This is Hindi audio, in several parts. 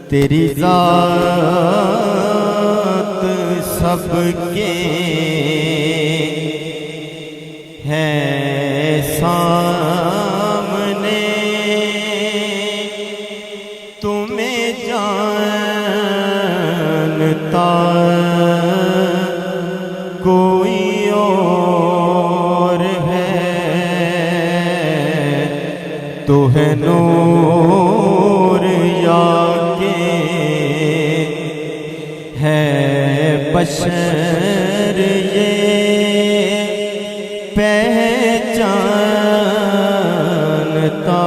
तेरी जात सबके है सामने, तुम्हें जानता कोई और है तो है नूर या के है बशर, ये पहचानता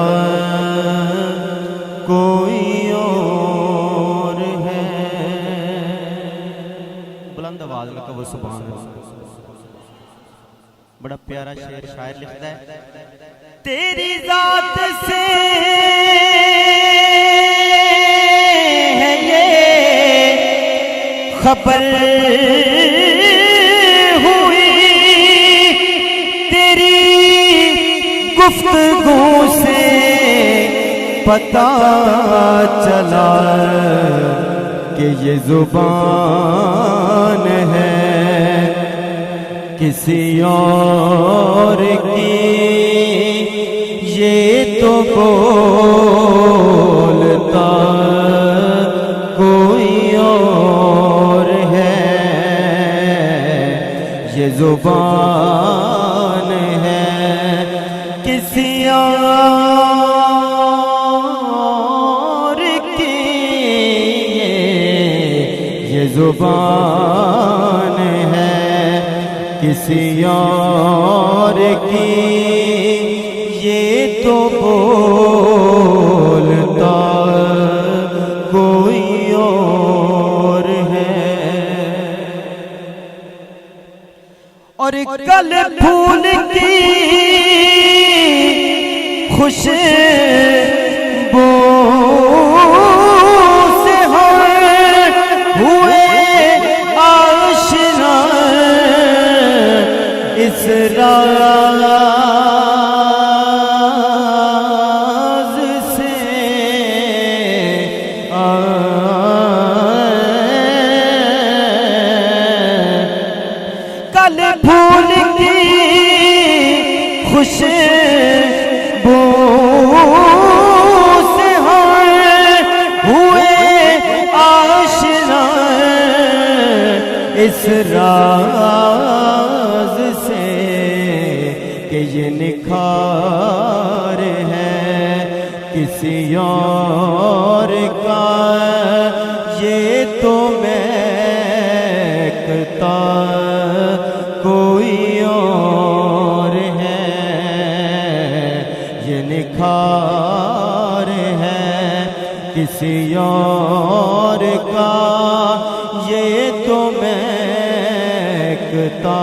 कोई और है। बुलंद आवाज में कहो सुभान अल्लाह। बड़ा प्यारा शेर शायर लिखता है, तेरी जात से है ये खबर हुई, तेरी गुफ्तगू से पता चला कि ये जुबान है किसी और की, ये तो बोलता कोई और है, ये जुबान है किसी और की, ये जुबान है किसी और की, ये तो बोलता कोई और है। और कल फूल की खुशबू से हुए आशिना इस राज से, कल फूल की खुशबू से हुए आशिना इस राज से कि ये निखार है किसी और का, ये तो महकता कोई और है, ये निखार है किसी और का, ये तो महकता